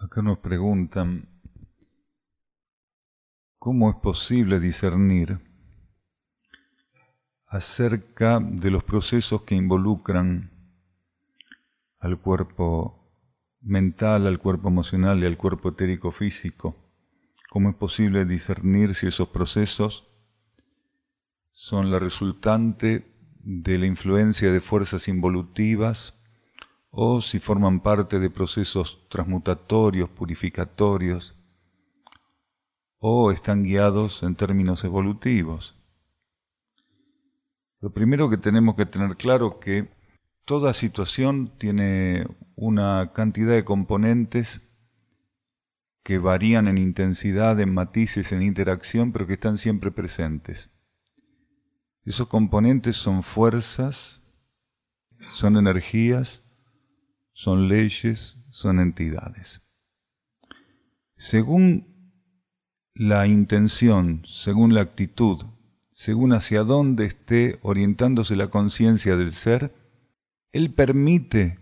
Acá nos preguntan, ¿cómo es posible discernir acerca de los procesos que involucran al cuerpo mental, al cuerpo emocional y al cuerpo etérico físico? ¿Cómo es posible discernir si esos procesos son la resultante de la influencia de fuerzas involutivas o si forman parte de procesos transmutatorios, purificatorios, o están guiados en términos evolutivos? Lo primero que tenemos que tener claro es que toda situación tiene una cantidad de componentes que varían en intensidad, en matices, en interacción, pero que están siempre presentes. Esos componentes son fuerzas, son energías, son leyes, son entidades. Según la intención, según la actitud, según hacia dónde esté orientándose la conciencia del ser, él permite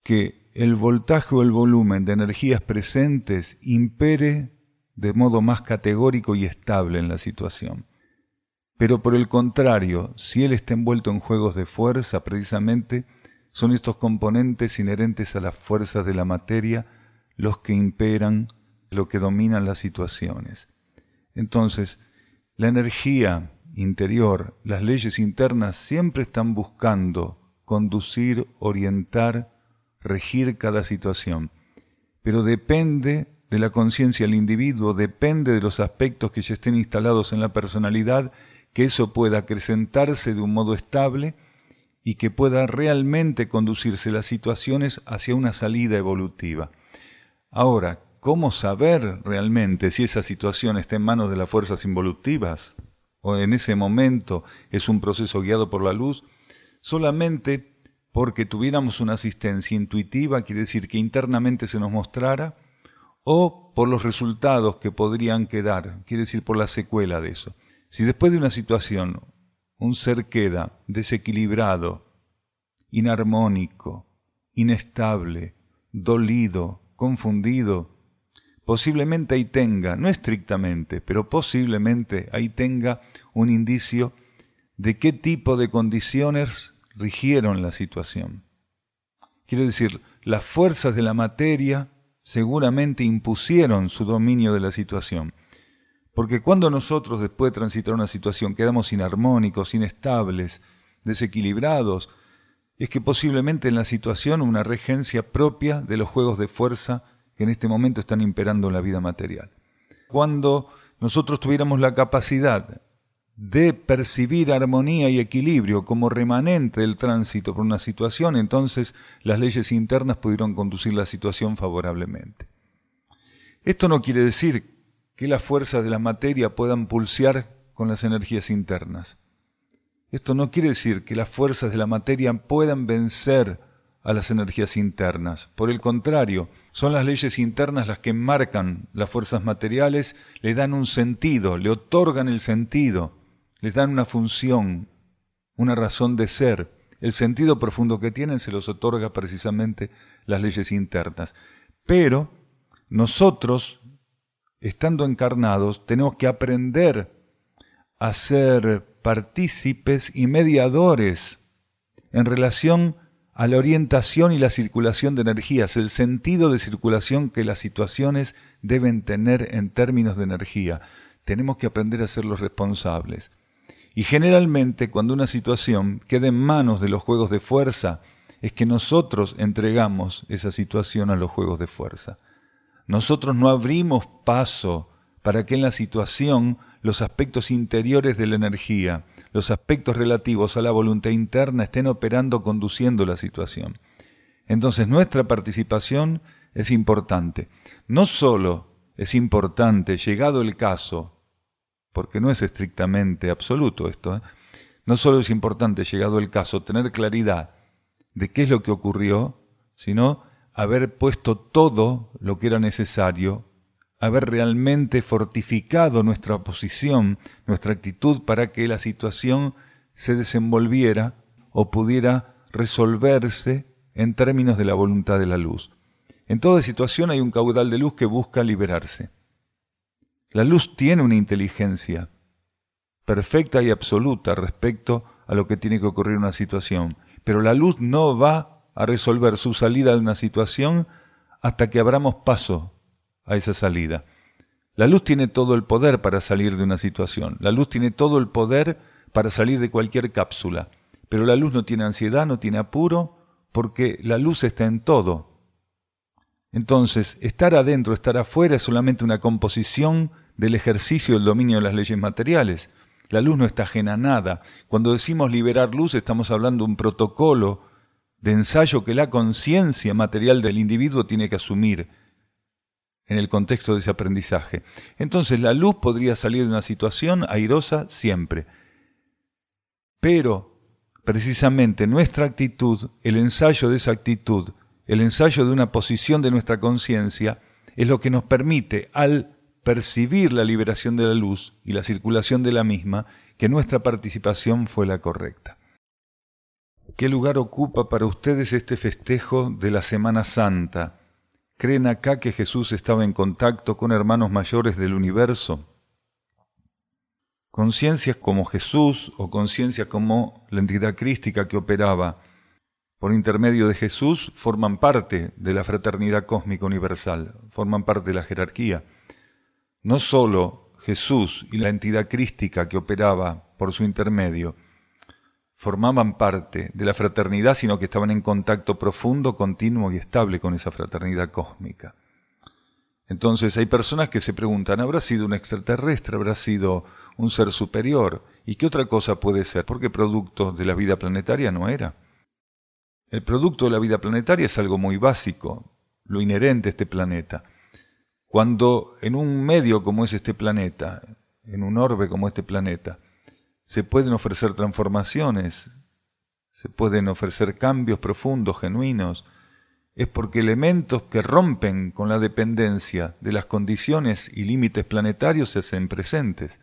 que el voltaje o el volumen de energías presentes impere de modo más categórico y estable en la situación. Pero por el contrario, si él está envuelto en juegos de fuerza, precisamente son estos componentes inherentes a las fuerzas de la materia los que imperan, lo que dominan las situaciones. Entonces, la energía interior, las leyes internas siempre están buscando conducir, orientar, regir cada situación. Pero depende de la conciencia del individuo, depende de los aspectos que ya estén instalados en la personalidad, que eso pueda acrecentarse de un modo estable y que pueda realmente conducirse las situaciones hacia una salida evolutiva. Ahora, ¿cómo saber realmente si esa situación está en manos de las fuerzas involutivas o en ese momento es un proceso guiado por la luz? Solamente porque tuviéramos una asistencia intuitiva, quiere decir que internamente se nos mostrara, o por los resultados que podrían quedar, quiere decir por la secuela de eso. Si después de una situación un ser queda desequilibrado, inarmónico, inestable, dolido, confundido, posiblemente ahí tenga, no estrictamente, pero posiblemente ahí tenga un indicio de qué tipo de condiciones rigieron la situación. Quiere decir, las fuerzas de la materia seguramente impusieron su dominio de la situación. Porque cuando nosotros, después de transitar una situación, quedamos inarmónicos, inestables, desequilibrados, es que posiblemente en la situación una regencia propia de los juegos de fuerza que en este momento están imperando en la vida material. Cuando nosotros tuviéramos la capacidad de percibir armonía y equilibrio como remanente del tránsito por una situación, entonces las leyes internas pudieron conducir la situación favorablemente. Esto no quiere decir que las fuerzas de la materia puedan pulsear con las energías internas. Esto no quiere decir que las fuerzas de la materia puedan vencer a las energías internas. Por el contrario, son las leyes internas las que enmarcan las fuerzas materiales, le dan un sentido, le otorgan el sentido, les dan una función, una razón de ser. El sentido profundo que tienen se los otorga precisamente las leyes internas. Pero nosotros, estando encarnados, tenemos que aprender a ser partícipes y mediadores en relación a la orientación y la circulación de energías, el sentido de circulación que las situaciones deben tener en términos de energía. Tenemos que aprender a ser los responsables. Y generalmente cuando una situación queda en manos de los juegos de fuerza, es que nosotros entregamos esa situación a los juegos de fuerza. Nosotros no abrimos paso para que en la situación los aspectos interiores de la energía, los aspectos relativos a la voluntad interna estén operando, conduciendo la situación. Entonces nuestra participación es importante. No solo es importante, llegado el caso, porque no es estrictamente absoluto esto, no solo es importante, llegado el caso, tener claridad de qué es lo que ocurrió, sino haber puesto todo lo que era necesario, haber realmente fortificado nuestra posición, nuestra actitud para que la situación se desenvolviera o pudiera resolverse en términos de la voluntad de la luz. En toda situación hay un caudal de luz que busca liberarse. La luz tiene una inteligencia perfecta y absoluta respecto a lo que tiene que ocurrir en una situación, pero la luz no va a resolver su salida de una situación hasta que abramos paso a esa salida. La luz tiene todo el poder para salir de una situación, la luz tiene todo el poder para salir de cualquier cápsula, pero la luz no tiene ansiedad, no tiene apuro, porque la luz está en todo. Entonces, estar adentro, estar afuera es solamente una composición del ejercicio del dominio de las leyes materiales. La luz no está ajena a nada. Cuando decimos liberar luz, estamos hablando de un protocolo de ensayo que la conciencia material del individuo tiene que asumir en el contexto de ese aprendizaje. Entonces, la luz podría salir de una situación airosa siempre. Pero, precisamente, nuestra actitud, el ensayo de esa actitud, el ensayo de una posición de nuestra conciencia, es lo que nos permite, al percibir la liberación de la luz y la circulación de la misma, que nuestra participación fue la correcta. ¿Qué lugar ocupa para ustedes este festejo de la Semana Santa? ¿Creen acá que Jesús estaba en contacto con hermanos mayores del universo? Conciencias como Jesús o conciencias como la entidad crística que operaba por intermedio de Jesús forman parte de la fraternidad cósmica universal, forman parte de la jerarquía. No solo Jesús y la entidad crística que operaba por su intermedio formaban parte de la fraternidad, sino que estaban en contacto profundo, continuo y estable con esa fraternidad cósmica. Entonces hay personas que se preguntan, ¿habrá sido un extraterrestre? ¿Habrá sido un ser superior? ¿Y qué otra cosa puede ser? Porque producto de la vida planetaria no era. El producto de la vida planetaria es algo muy básico, lo inherente a este planeta. Cuando en un medio como es este planeta, en un orbe como este planeta, se pueden ofrecer transformaciones, se pueden ofrecer cambios profundos, genuinos, es porque elementos que rompen con la dependencia de las condiciones y límites planetarios se hacen presentes.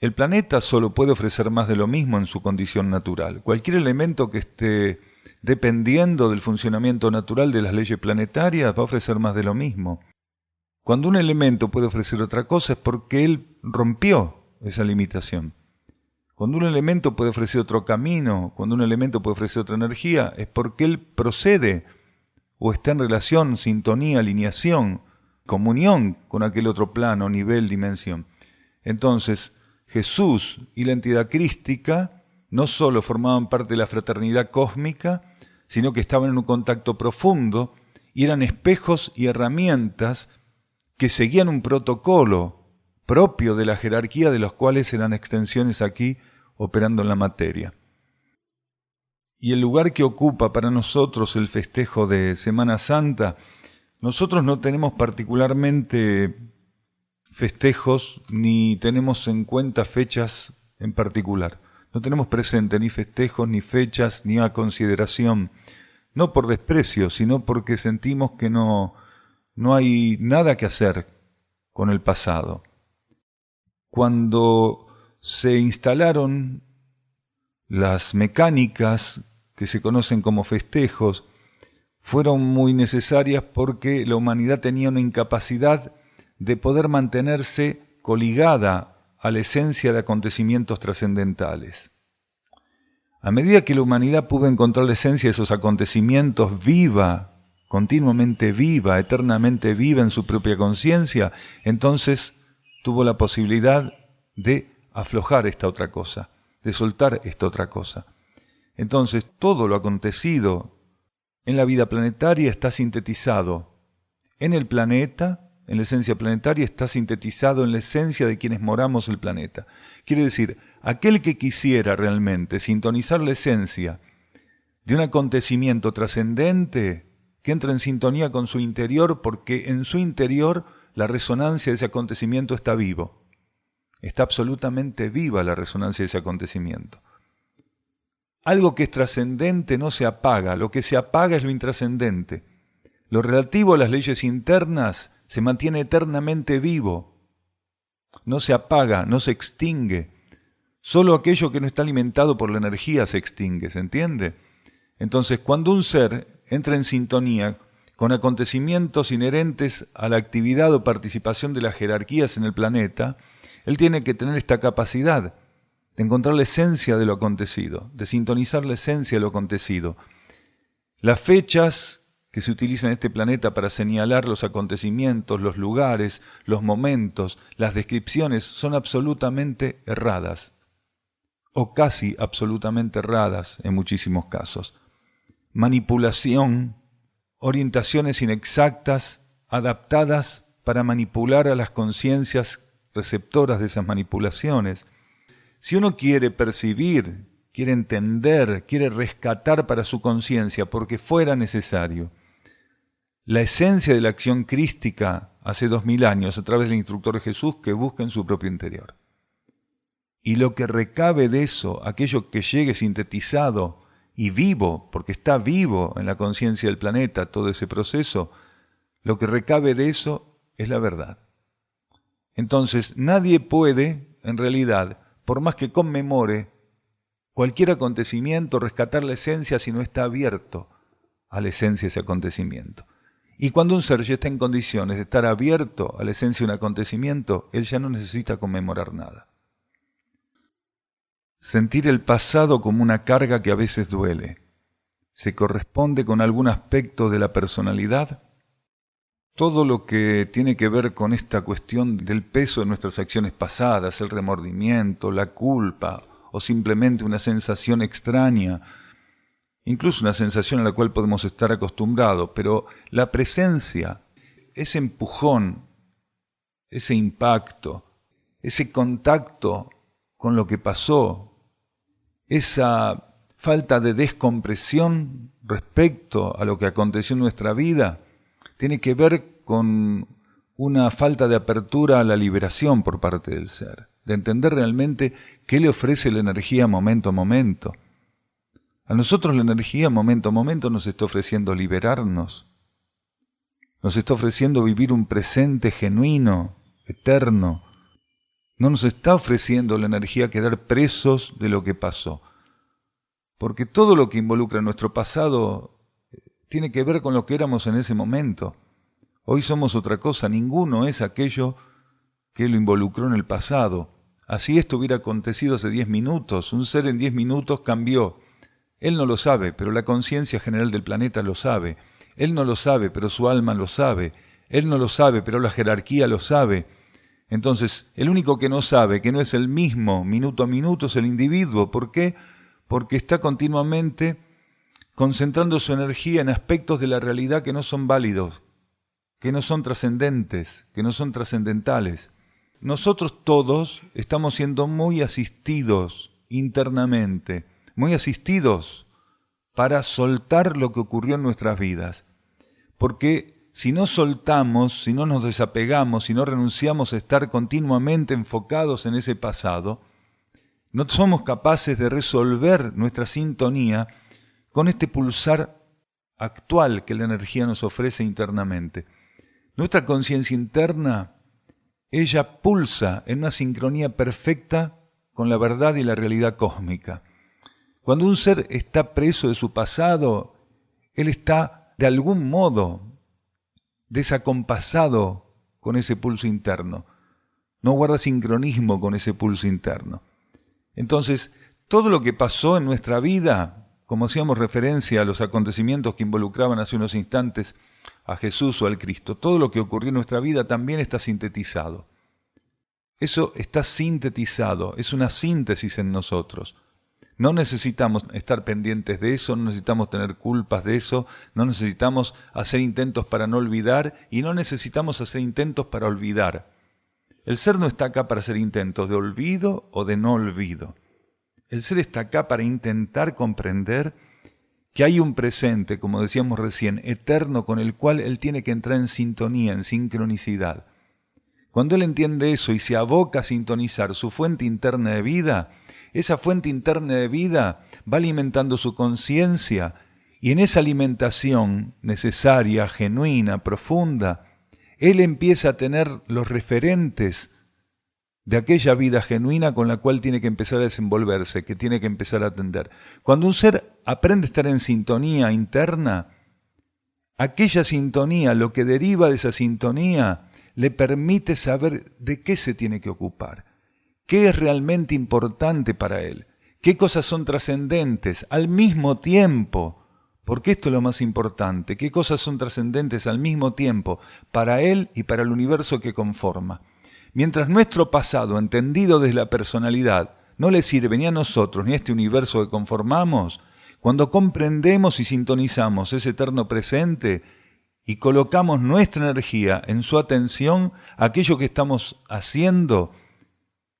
El planeta solo puede ofrecer más de lo mismo en su condición natural. Cualquier elemento que esté dependiendo del funcionamiento natural de las leyes planetarias va a ofrecer más de lo mismo. Cuando un elemento puede ofrecer otra cosa es porque él rompió esa limitación. Cuando un elemento puede ofrecer otro camino, cuando un elemento puede ofrecer otra energía, es porque él procede o está en relación, sintonía, alineación, comunión con aquel otro plano, nivel, dimensión. Entonces, Jesús y la entidad crística no solo formaban parte de la fraternidad cósmica, sino que estaban en un contacto profundo y eran espejos y herramientas que seguían un protocolo propio de la jerarquía de los cuales eran extensiones aquí operando en la materia. Y el lugar que ocupa para nosotros el festejo de Semana Santa, nosotros no tenemos particularmente festejos ni tenemos en cuenta fechas en particular. No tenemos presente ni festejos, ni fechas, ni a consideración, no por desprecio, sino porque sentimos que no hay nada que hacer con el pasado. Cuando se instalaron las mecánicas que se conocen como festejos, fueron muy necesarias porque la humanidad tenía una incapacidad de poder mantenerse coligada a la esencia de acontecimientos trascendentales. A medida que la humanidad pudo encontrar la esencia de esos acontecimientos viva, continuamente viva, eternamente viva en su propia conciencia, entonces tuvo la posibilidad de aflojar esta otra cosa, de soltar esta otra cosa. Entonces todo lo acontecido en la vida planetaria está sintetizado en el planeta, en la esencia planetaria, está sintetizado en la esencia de quienes moramos el planeta. Quiere decir, aquel que quisiera realmente sintonizar la esencia de un acontecimiento trascendente, que entra en sintonía con su interior, porque en su interior la resonancia de ese acontecimiento está vivo. Está absolutamente viva la resonancia de ese acontecimiento. Algo que es trascendente no se apaga, lo que se apaga es lo intrascendente. Lo relativo a las leyes internas se mantiene eternamente vivo, no se apaga, no se extingue. Solo aquello que no está alimentado por la energía se extingue, ¿se entiende? Entonces, cuando un ser entra en sintonía con acontecimientos inherentes a la actividad o participación de las jerarquías en el planeta, él tiene que tener esta capacidad de encontrar la esencia de lo acontecido, de sintonizar la esencia de lo acontecido. Las fechas que se utilizan en este planeta para señalar los acontecimientos, los lugares, los momentos, las descripciones son absolutamente erradas, o casi absolutamente erradas en muchísimos casos. Manipulación, orientaciones inexactas, adaptadas para manipular a las conciencias receptoras de esas manipulaciones. Si uno quiere percibir, quiere entender, quiere rescatar para su conciencia, porque fuera necesario, la esencia de la acción crística hace 2000 años a través del instructor Jesús, que busca en su propio interior. Y lo que recabe de eso, aquello que llegue sintetizado y vivo, porque está vivo en la conciencia del planeta todo ese proceso, lo que recabe de eso es la verdad. Entonces nadie puede, en realidad, por más que conmemore cualquier acontecimiento, rescatar la esencia si no está abierto a la esencia de ese acontecimiento. Y cuando un ser ya está en condiciones de estar abierto a la esencia de un acontecimiento, él ya no necesita conmemorar nada. Sentir el pasado como una carga que a veces duele. ¿Se corresponde con algún aspecto de la personalidad? Todo lo que tiene que ver con esta cuestión del peso de nuestras acciones pasadas, el remordimiento, la culpa o simplemente una sensación extraña, incluso una sensación a la cual podemos estar acostumbrados, pero la presencia, ese empujón, ese impacto, ese contacto con lo que pasó, esa falta de descompresión respecto a lo que aconteció en nuestra vida, tiene que ver con una falta de apertura a la liberación por parte del ser, de entender realmente qué le ofrece la energía momento a momento. A nosotros la energía momento a momento nos está ofreciendo liberarnos, nos está ofreciendo vivir un presente genuino, eterno. No nos está ofreciendo la energía quedar presos de lo que pasó, porque todo lo que involucra nuestro pasado tiene que ver con lo que éramos en ese momento. Hoy somos otra cosa, ninguno es aquello que lo involucró en el pasado. Así esto hubiera acontecido hace 10 minutos, un ser en 10 minutos cambió. Él no lo sabe, pero la conciencia general del planeta lo sabe. Él no lo sabe, pero su alma lo sabe. Él no lo sabe, pero la jerarquía lo sabe. Entonces, el único que no sabe, que no es el mismo minuto a minuto, es el individuo. ¿Por qué? Porque está continuamente concentrando su energía en aspectos de la realidad que no son válidos, que no son trascendentes, que no son trascendentales. Nosotros todos estamos siendo muy asistidos internamente, muy asistidos para soltar lo que ocurrió en nuestras vidas. Porque si no soltamos, si no nos desapegamos, si no renunciamos a estar continuamente enfocados en ese pasado, no somos capaces de resolver nuestra sintonía con este pulsar actual que la energía nos ofrece internamente. Nuestra conciencia interna, ella pulsa en una sincronía perfecta con la verdad y la realidad cósmica. Cuando un ser está preso de su pasado, él está de algún modo desacompasado con ese pulso interno. No guarda sincronismo con ese pulso interno. Entonces, todo lo que pasó en nuestra vida, como hacíamos referencia a los acontecimientos que involucraban hace unos instantes a Jesús o al Cristo, todo lo que ocurrió en nuestra vida también está sintetizado. Eso está sintetizado, es una síntesis en nosotros. No necesitamos estar pendientes de eso, no necesitamos tener culpas de eso, no necesitamos hacer intentos para no olvidar y no necesitamos hacer intentos para olvidar. El ser no está acá para hacer intentos de olvido o de no olvido. El ser está acá para intentar comprender que hay un presente, como decíamos recién, eterno con el cual él tiene que entrar en sintonía, en sincronicidad. Cuando él entiende eso y se aboca a sintonizar su fuente interna de vida, esa fuente interna de vida va alimentando su conciencia y en esa alimentación necesaria, genuina, profunda, él empieza a tener los referentes de aquella vida genuina con la cual tiene que empezar a desenvolverse, que tiene que empezar a atender. Cuando un ser aprende a estar en sintonía interna, aquella sintonía, lo que deriva de esa sintonía, le permite saber de qué se tiene que ocupar, qué es realmente importante para él, qué cosas son trascendentes al mismo tiempo, porque esto es lo más importante, qué cosas son trascendentes al mismo tiempo para él y para el universo que conforma. Mientras nuestro pasado, entendido desde la personalidad, no le sirve ni a nosotros ni a este universo que conformamos, cuando comprendemos y sintonizamos ese eterno presente y colocamos nuestra energía en su atención, aquello que estamos haciendo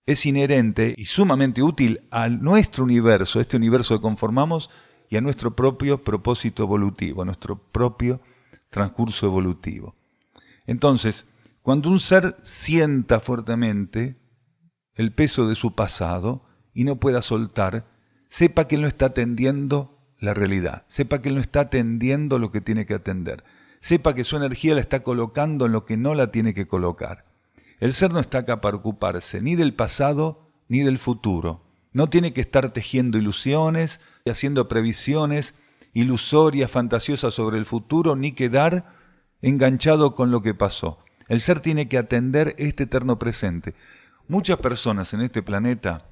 es inherente y sumamente útil a nuestro universo, este universo que conformamos, y a nuestro propio propósito evolutivo, a nuestro propio transcurso evolutivo. Entonces, cuando un ser sienta fuertemente el peso de su pasado y no pueda soltar, sepa que él no está atendiendo la realidad, sepa que él no está atendiendo lo que tiene que atender, sepa que su energía la está colocando en lo que no la tiene que colocar. El ser no está acá para ocuparse ni del pasado ni del futuro. No tiene que estar tejiendo ilusiones y haciendo previsiones ilusorias, fantasiosas sobre el futuro, ni quedar enganchado con lo que pasó. El ser tiene que atender este eterno presente. Muchas personas en este planeta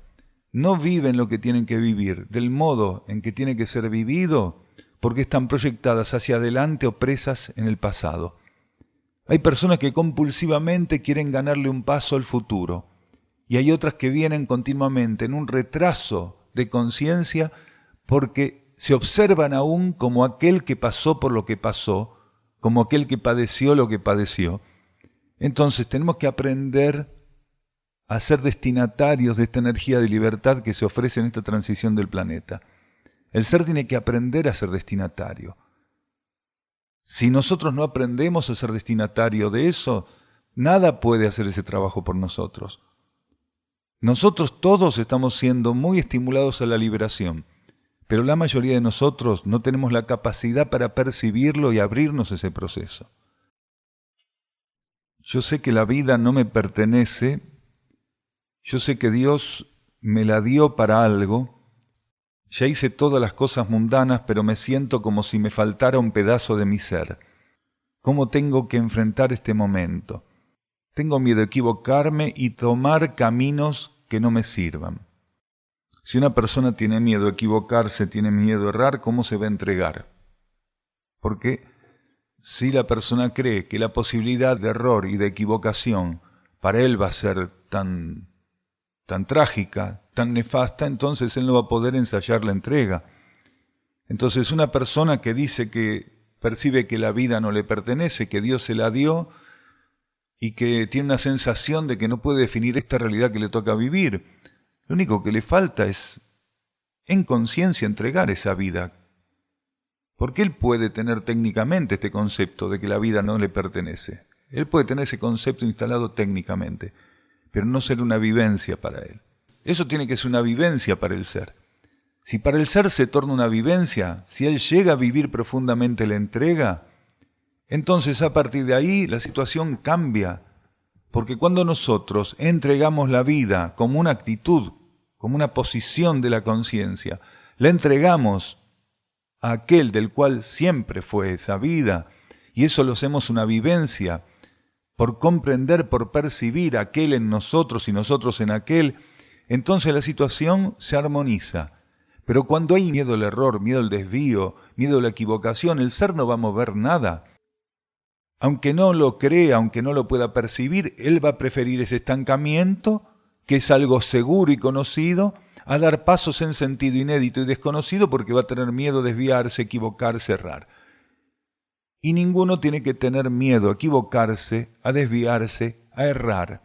no viven lo que tienen que vivir, del modo en que tiene que ser vivido, porque están proyectadas hacia adelante o presas en el pasado. Hay personas que compulsivamente quieren ganarle un paso al futuro, y hay otras que vienen continuamente en un retraso de conciencia porque se observan aún como aquel que pasó por lo que pasó, como aquel que padeció lo que padeció. Entonces tenemos que aprender a ser destinatarios de esta energía de libertad que se ofrece en esta transición del planeta. El ser tiene que aprender a ser destinatario. Si nosotros no aprendemos a ser destinatario de eso, nada puede hacer ese trabajo por nosotros. Nosotros todos estamos siendo muy estimulados a la liberación, pero la mayoría de nosotros no tenemos la capacidad para percibirlo y abrirnos a ese proceso. Yo sé que la vida no me pertenece, yo sé que Dios me la dio para algo, ya hice todas las cosas mundanas, pero me siento como si me faltara un pedazo de mi ser. ¿Cómo tengo que enfrentar este momento? Tengo miedo de equivocarme y tomar caminos que no me sirvan. Si una persona tiene miedo de equivocarse, tiene miedo de errar, ¿cómo se va a entregar? Porque si la persona cree que la posibilidad de error y de equivocación para él va a ser tan trágica, tan nefasta, entonces él no va a poder ensayar la entrega. Entonces una persona que dice que percibe que la vida no le pertenece, que Dios se la dio, y que tiene una sensación de que no puede definir esta realidad que le toca vivir. Lo único que le falta es, en conciencia, entregar esa vida. Porque él puede tener técnicamente este concepto de que la vida no le pertenece. Él puede tener ese concepto instalado técnicamente, pero no ser una vivencia para él. Eso tiene que ser una vivencia para el ser. Si para el ser se torna una vivencia, si él llega a vivir profundamente la entrega, entonces a partir de ahí la situación cambia, porque cuando nosotros entregamos la vida como una actitud, como una posición de la conciencia, la entregamos a aquel del cual siempre fue esa vida, y eso lo hacemos una vivencia, por comprender, por percibir aquel en nosotros y nosotros en aquel, entonces la situación se armoniza. Pero cuando hay miedo al error, miedo al desvío, miedo a la equivocación, el ser no va a mover nada. Aunque no lo crea, aunque no lo pueda percibir, él va a preferir ese estancamiento, que es algo seguro y conocido, a dar pasos en sentido inédito y desconocido porque va a tener miedo a desviarse, equivocarse, errar. Y ninguno tiene que tener miedo a equivocarse, a desviarse, a errar.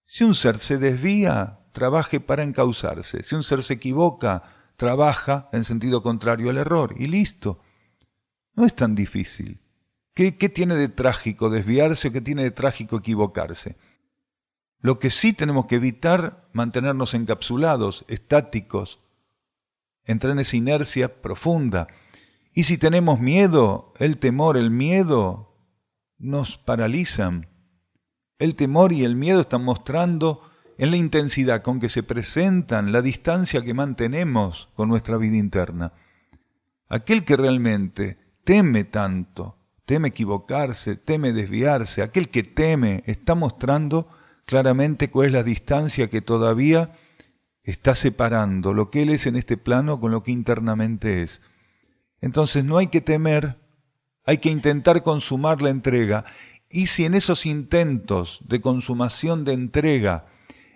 Si un ser se desvía, trabaje para encauzarse. Si un ser se equivoca, trabaja en sentido contrario al error. Y listo. No es tan difícil. ¿Qué tiene de trágico desviarse o qué tiene de trágico equivocarse? Lo que sí tenemos que evitar, mantenernos encapsulados, estáticos, entrar en esa inercia profunda. Y si tenemos miedo, el temor, el miedo nos paralizan. El temor y el miedo están mostrando en la intensidad con que se presentan, la distancia que mantenemos con nuestra vida interna. Aquel que realmente teme tanto, teme equivocarse, teme desviarse. Aquel que teme está mostrando claramente cuál es la distancia que todavía está separando lo que él es en este plano con lo que internamente es. Entonces no hay que temer, hay que intentar consumar la entrega. Y si en esos intentos de consumación de entrega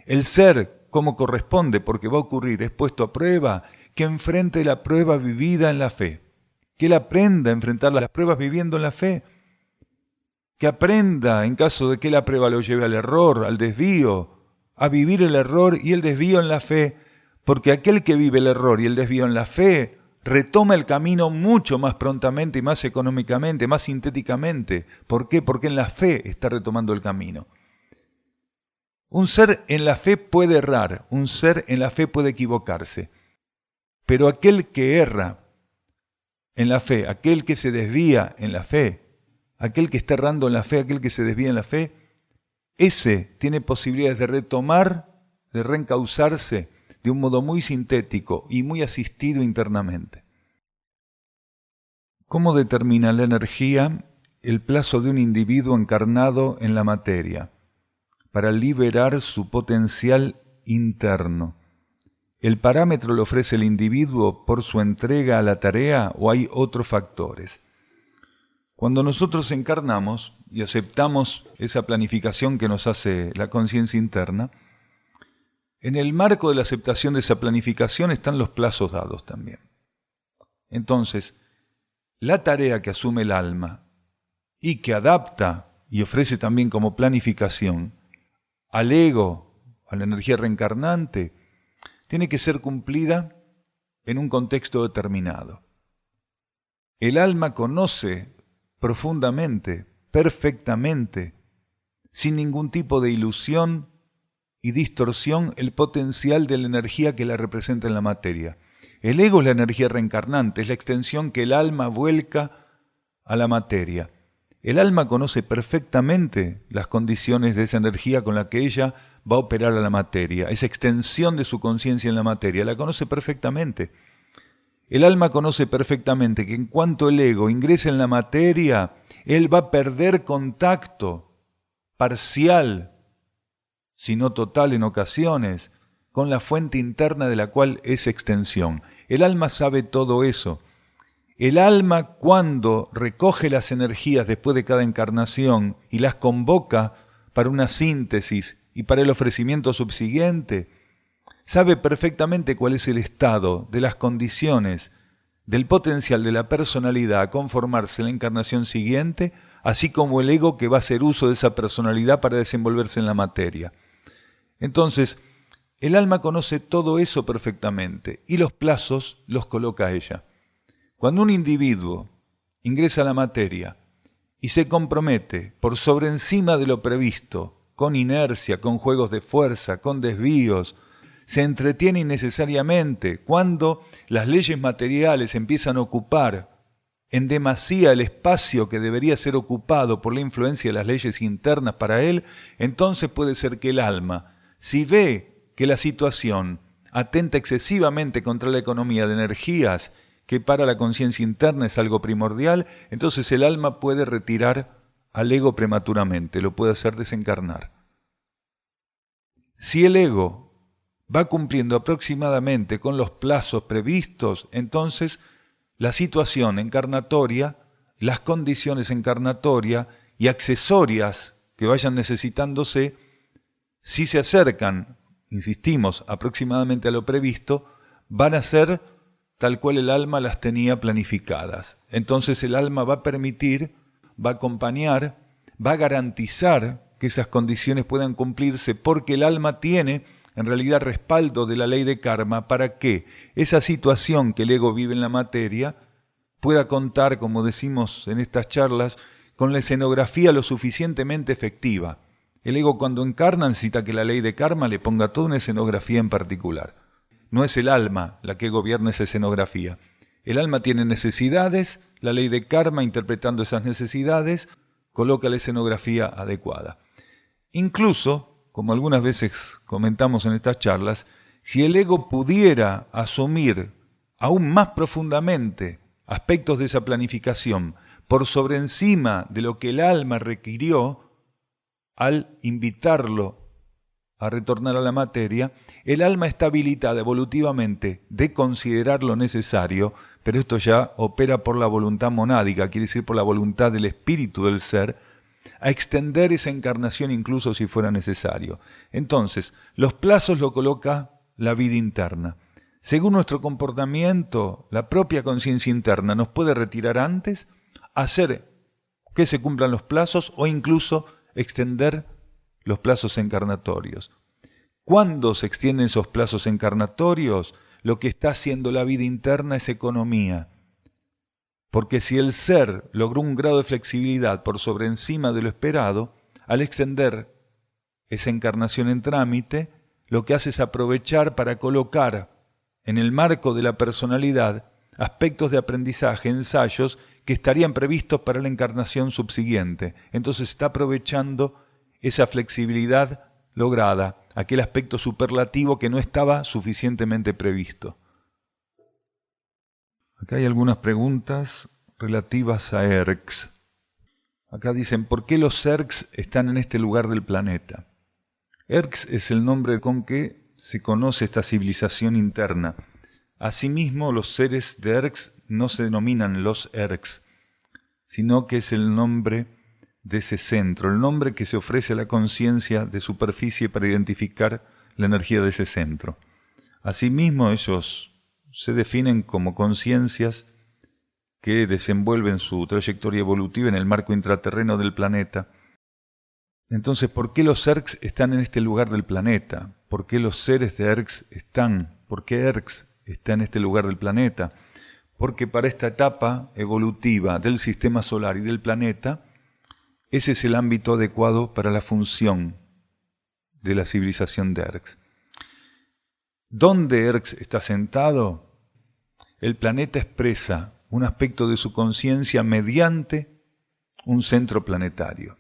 el ser, como corresponde, porque va a ocurrir, es puesto a prueba, que enfrente la prueba vivida en la fe, que él aprenda a enfrentar las pruebas viviendo en la fe, que aprenda, en caso de que la prueba lo lleve al error, al desvío, a vivir el error y el desvío en la fe, porque aquel que vive el error y el desvío en la fe retoma el camino mucho más prontamente y más económicamente, más sintéticamente. ¿Por qué? Porque en la fe está retomando el camino. Un ser en la fe puede errar, un ser en la fe puede equivocarse, pero aquel que erra en la fe, aquel que se desvía en la fe, aquel que está errando en la fe, aquel que se desvía en la fe, ese tiene posibilidades de retomar, de reencauzarse de un modo muy sintético y muy asistido internamente. ¿Cómo determina la energía el plazo de un individuo encarnado en la materia para liberar su potencial interno? ¿El parámetro lo ofrece el individuo por su entrega a la tarea o hay otros factores? Cuando nosotros encarnamos y aceptamos esa planificación que nos hace la conciencia interna, en el marco de la aceptación de esa planificación están los plazos dados también. Entonces, la tarea que asume el alma y que adapta y ofrece también como planificación al ego, a la energía reencarnante, tiene que ser cumplida en un contexto determinado. El alma conoce profundamente, perfectamente, sin ningún tipo de ilusión y distorsión, el potencial de la energía que la representa en la materia. El ego es la energía reencarnante, es la extensión que el alma vuelca a la materia. El alma conoce perfectamente las condiciones de esa energía con la que ella va a operar a la materia, esa extensión de su conciencia en la materia, la conoce perfectamente. El alma conoce perfectamente que en cuanto el ego ingrese en la materia, él va a perder contacto parcial, si no total en ocasiones, con la fuente interna de la cual es extensión. El alma sabe todo eso. El alma, cuando recoge las energías después de cada encarnación y las convoca para una síntesis y para el ofrecimiento subsiguiente, sabe perfectamente cuál es el estado de las condiciones del potencial de la personalidad a conformarse en la encarnación siguiente, así como el ego que va a hacer uso de esa personalidad para desenvolverse en la materia. Entonces, el alma conoce todo eso perfectamente y los plazos los coloca ella. Cuando un individuo ingresa a la materia y se compromete por sobre encima de lo previsto, con inercia, con juegos de fuerza, con desvíos, se entretiene innecesariamente, cuando las leyes materiales empiezan a ocupar en demasía el espacio que debería ser ocupado por la influencia de las leyes internas para él, entonces puede ser que el alma, si ve que la situación atenta excesivamente contra la economía de energías, que para la conciencia interna es algo primordial, entonces el alma puede retirar al ego prematuramente, lo puede hacer desencarnar. Si el ego va cumpliendo aproximadamente con los plazos previstos, entonces la situación encarnatoria, las condiciones encarnatorias y accesorias que vayan necesitándose, si se acercan, insistimos, aproximadamente a lo previsto, van a ser tal cual el alma las tenía planificadas. Entonces el alma va a permitir, va a acompañar, va a garantizar que esas condiciones puedan cumplirse, porque el alma tiene en realidad respaldo de la ley de karma para que esa situación que el ego vive en la materia pueda contar, como decimos en estas charlas, con la escenografía lo suficientemente efectiva. El ego cuando encarna necesita que la ley de karma le ponga toda una escenografía en particular. No es el alma la que gobierna esa escenografía. El alma tiene necesidades, la ley de karma, interpretando esas necesidades, coloca la escenografía adecuada. Incluso, como algunas veces comentamos en estas charlas, si el ego pudiera asumir aún más profundamente aspectos de esa planificación por sobre encima de lo que el alma requirió al invitarlo a retornar a la materia, el alma está habilitada evolutivamente de considerar lo necesario, pero esto ya opera por la voluntad monádica, quiere decir por la voluntad del espíritu del ser, a extender esa encarnación incluso si fuera necesario. Entonces, los plazos lo coloca la vida interna. Según nuestro comportamiento, la propia conciencia interna nos puede retirar antes, hacer que se cumplan los plazos o incluso extender los plazos encarnatorios. ¿Cuándo se extienden esos plazos encarnatorios? Lo que está haciendo la vida interna es economía. Porque si el ser logró un grado de flexibilidad por sobre encima de lo esperado, al extender esa encarnación en trámite, lo que hace es aprovechar para colocar en el marco de la personalidad aspectos de aprendizaje, ensayos que estarían previstos para la encarnación subsiguiente. Entonces está aprovechando esa flexibilidad lograda, aquel aspecto superlativo que no estaba suficientemente previsto. Acá hay algunas preguntas relativas a ERCs. Acá dicen, ¿por qué los ERCs están en este lugar del planeta? ERCs es el nombre con que se conoce esta civilización interna. Asimismo, los seres de ERCs no se denominan los ERCs, sino que es el nombre de ese centro, el nombre que se ofrece a la conciencia de superficie para identificar la energía de ese centro. Asimismo, ellos se definen como conciencias que desenvuelven su trayectoria evolutiva en el marco intraterreno del planeta. Entonces, ¿por qué los ERCs están en este lugar del planeta? ¿Por qué los seres de ERCs están? ¿Por qué ERCs está en este lugar del planeta? Porque para esta etapa evolutiva del sistema solar y del planeta, ese es el ámbito adecuado para la función de la civilización de ERCs. ¿Dónde ERCs está sentado? El planeta expresa un aspecto de su conciencia mediante un centro planetario.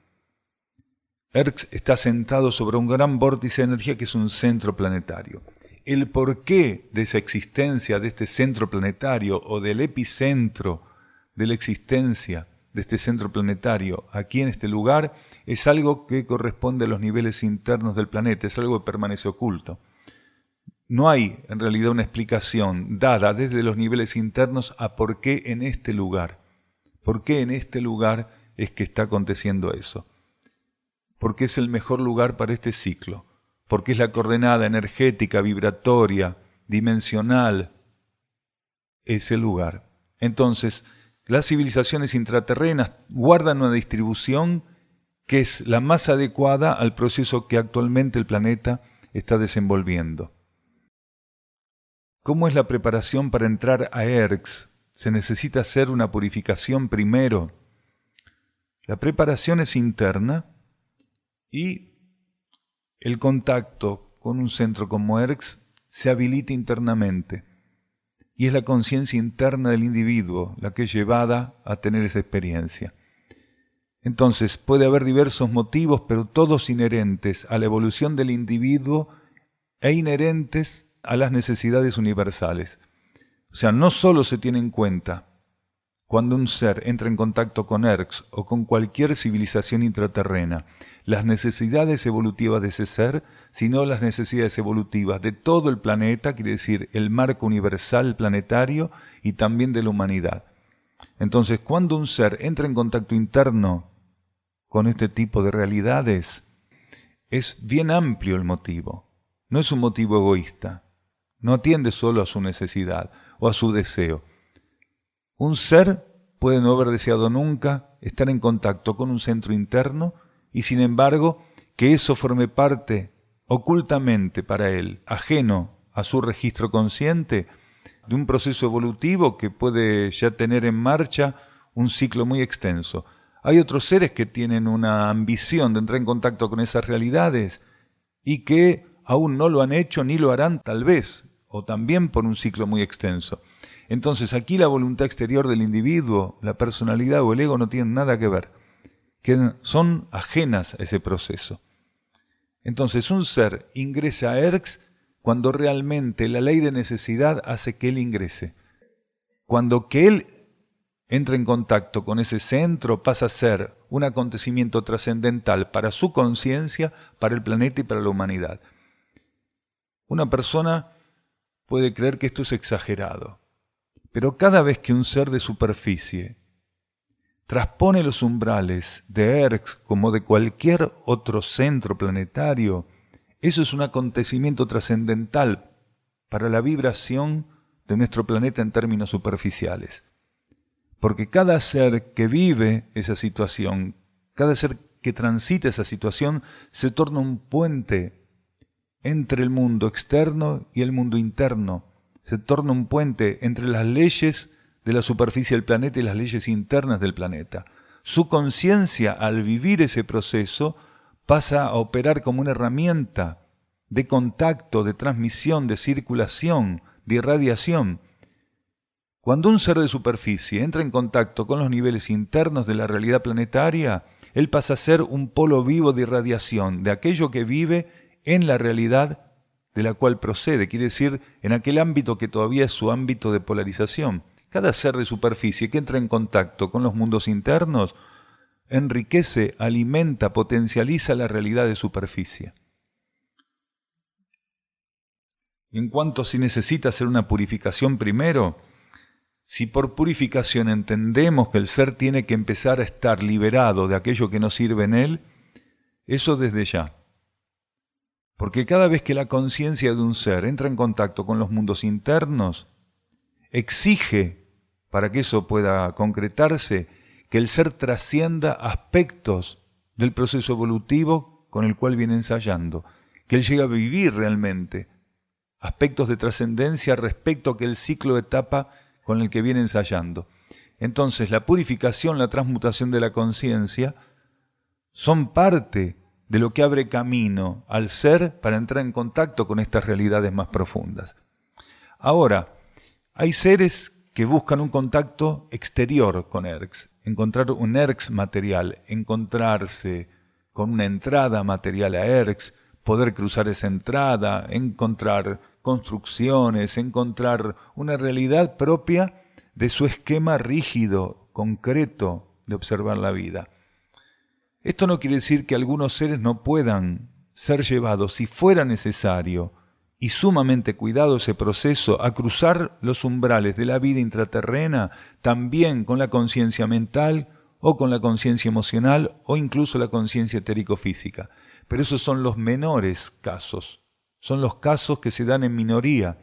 ERCs está sentado sobre un gran vórtice de energía que es un centro planetario. El porqué de esa existencia de este centro planetario o del epicentro de la existencia de este centro planetario aquí en este lugar es algo que corresponde a los niveles internos del planeta, es algo que permanece oculto. No hay en realidad una explicación dada desde los niveles internos a por qué en este lugar. ¿Por qué en este lugar es que está aconteciendo eso? Porque es el mejor lugar para este ciclo, porque es la coordenada energética, vibratoria, dimensional, ese lugar. Entonces, las civilizaciones intraterrenas guardan una distribución que es la más adecuada al proceso que actualmente el planeta está desenvolviendo. ¿Cómo es la preparación para entrar a ERCs? ¿Se necesita hacer una purificación primero? La preparación es interna y el contacto con un centro como ERCs se habilita internamente. Y es la conciencia interna del individuo la que es llevada a tener esa experiencia. Entonces puede haber diversos motivos, pero todos inherentes a la evolución del individuo e inherentes a las necesidades universales. O sea, no solo se tiene en cuenta cuando un ser entra en contacto con ERCs o con cualquier civilización intraterrena, las necesidades evolutivas de ese ser, sino las necesidades evolutivas de todo el planeta, quiere decir el marco universal planetario y también de la humanidad. Entonces, cuando un ser entra en contacto interno con este tipo de realidades, es bien amplio el motivo, no es un motivo egoísta, no atiende solo a su necesidad o a su deseo. Un ser puede no haber deseado nunca estar en contacto con un centro interno y sin embargo que eso forme parte ocultamente para él, ajeno a su registro consciente, de un proceso evolutivo que puede ya tener en marcha un ciclo muy extenso. Hay otros seres que tienen una ambición de entrar en contacto con esas realidades y que aún no lo han hecho ni lo harán tal vez, o también por un ciclo muy extenso. Entonces aquí la voluntad exterior del individuo, la personalidad o el ego no tienen nada que ver, que son ajenas a ese proceso. Entonces un ser ingresa a ERCs cuando realmente la ley de necesidad hace que él ingrese. Cuando que él entra en contacto con ese centro, pasa a ser un acontecimiento trascendental para su conciencia, para el planeta y para la humanidad. Una persona puede creer que esto es exagerado, pero cada vez que un ser de superficie transpone los umbrales de Erx como de cualquier otro centro planetario, eso es un acontecimiento trascendental para la vibración de nuestro planeta en términos superficiales. Porque cada ser que vive esa situación, cada ser que transita esa situación, se torna un puente entre el mundo externo y el mundo interno. Se torna un puente entre las leyes de la superficie del planeta y las leyes internas del planeta. Su conciencia, al vivir ese proceso, pasa a operar como una herramienta de contacto, de transmisión, de circulación, de irradiación. Cuando un ser de superficie entra en contacto con los niveles internos de la realidad planetaria, él pasa a ser un polo vivo de irradiación de aquello que vive en la realidad de la cual procede, quiere decir, en aquel ámbito que todavía es su ámbito de polarización. Cada ser de superficie que entra en contacto con los mundos internos enriquece, alimenta, potencializa la realidad de superficie. En cuanto si necesita hacer una purificación primero, si por purificación entendemos que el ser tiene que empezar a estar liberado de aquello que no sirve en él, eso desde ya. Porque cada vez que la conciencia de un ser entra en contacto con los mundos internos, exige, para que eso pueda concretarse, que el ser trascienda aspectos del proceso evolutivo con el cual viene ensayando, que él llegue a vivir realmente aspectos de trascendencia respecto a aquel ciclo de etapa con el que viene ensayando. Entonces, la purificación, la transmutación de la conciencia son parte de lo que abre camino al ser para entrar en contacto con estas realidades más profundas. Ahora, hay seres que buscan un contacto exterior con Erx, encontrar un Erx material, encontrarse con una entrada material a Erx, poder cruzar esa entrada, encontrar construcciones, encontrar una realidad propia de su esquema rígido, concreto de observar la vida. Esto no quiere decir que algunos seres no puedan ser llevados, si fuera necesario, y sumamente cuidado ese proceso, a cruzar los umbrales de la vida intraterrena, también con la conciencia mental o con la conciencia emocional o incluso la conciencia etérico-física. Pero esos son los menores casos, son los casos que se dan en minoría,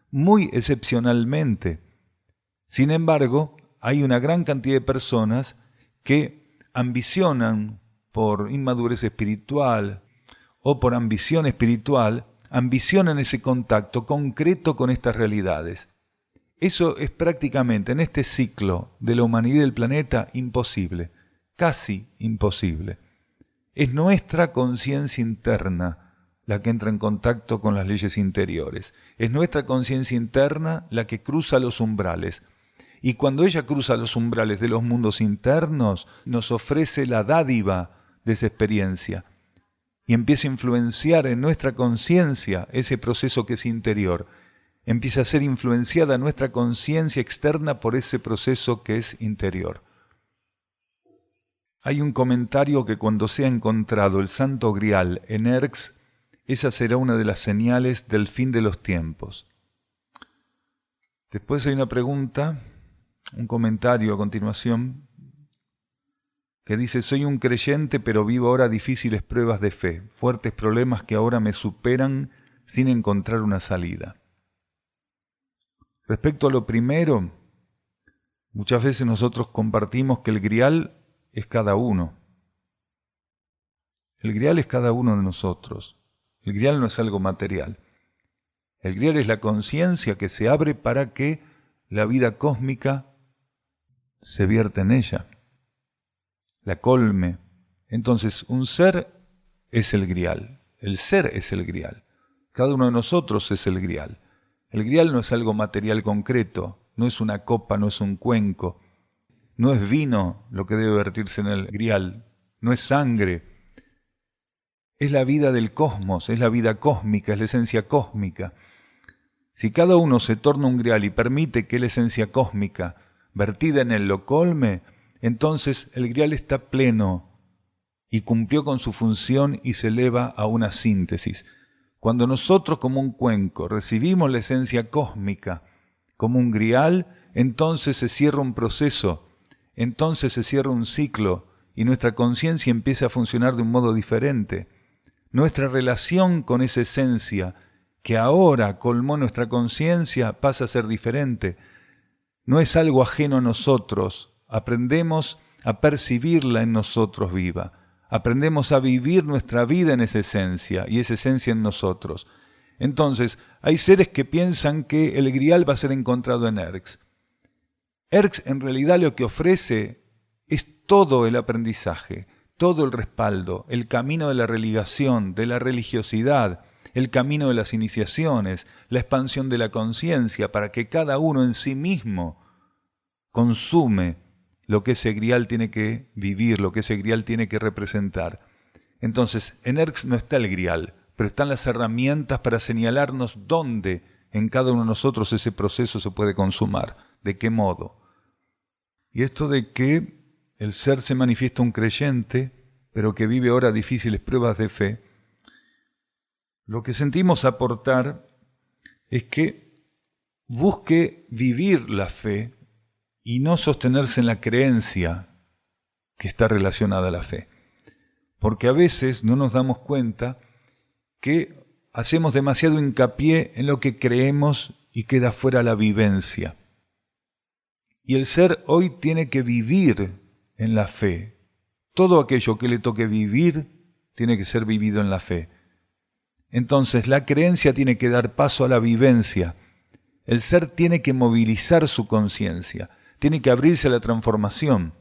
muy excepcionalmente. Sin embargo, hay una gran cantidad de personas que ambicionan por inmadurez espiritual o por ambición espiritual, ambicionan ese contacto concreto con estas realidades. Eso es prácticamente en este ciclo de la humanidad y del planeta imposible, casi imposible. Es nuestra conciencia interna la que entra en contacto con las leyes interiores. Es nuestra conciencia interna la que cruza los umbrales. Y cuando ella cruza los umbrales de los mundos internos, nos ofrece la dádiva de esa experiencia y empieza a influenciar en nuestra conciencia ese proceso que es interior. Empieza a ser influenciada nuestra conciencia externa por ese proceso que es interior. Hay un comentario que cuando sea encontrado el Santo Grial en Erx, esa será una de las señales del fin de los tiempos. Después hay una pregunta, un comentario a continuación, que dice: soy un creyente pero vivo ahora difíciles pruebas de fe, fuertes problemas que ahora me superan sin encontrar una salida. Respecto a lo primero, muchas veces nosotros compartimos que el grial es cada uno. El grial es cada uno de nosotros. El grial no es algo material. El grial es la conciencia que se abre para que la vida cósmica se vierta en ella, la colme. Entonces, un ser es el grial. El ser es el grial. Cada uno de nosotros es el grial. El grial no es algo material concreto, no es una copa, no es un cuenco, no es vino lo que debe vertirse en el grial, no es sangre. Es la vida del cosmos, es la vida cósmica, es la esencia cósmica. Si cada uno se torna un grial y permite que la esencia cósmica vertida en el locolme, entonces el grial está pleno y cumplió con su función y se eleva a una síntesis. Cuando nosotros como un cuenco recibimos la esencia cósmica como un grial, entonces se cierra un proceso, entonces se cierra un ciclo y nuestra conciencia empieza a funcionar de un modo diferente. Nuestra relación con esa esencia que ahora colmó nuestra conciencia pasa a ser diferente. No es algo ajeno a nosotros, aprendemos a percibirla en nosotros viva. Aprendemos a vivir nuestra vida en esa esencia y esa esencia en nosotros. Entonces, hay seres que piensan que el grial va a ser encontrado en Erx. Erx en realidad lo que ofrece es todo el aprendizaje, todo el respaldo, el camino de la religación, de la religiosidad, el camino de las iniciaciones, la expansión de la conciencia para que cada uno en sí mismo consume lo que ese grial tiene que vivir, lo que ese grial tiene que representar. Entonces, en Erx no está el grial, pero están las herramientas para señalarnos dónde en cada uno de nosotros ese proceso se puede consumar, de qué modo. Y esto de que el ser se manifiesta un creyente, pero que vive ahora difíciles pruebas de fe, lo que sentimos aportar es que busque vivir la fe y no sostenerse en la creencia que está relacionada a la fe. Porque a veces no nos damos cuenta que hacemos demasiado hincapié en lo que creemos y queda fuera la vivencia. Y el ser hoy tiene que vivir en la fe. Todo aquello que le toque vivir tiene que ser vivido en la fe. Entonces la creencia tiene que dar paso a la vivencia. El ser tiene que movilizar su conciencia, tiene que abrirse a la transformación.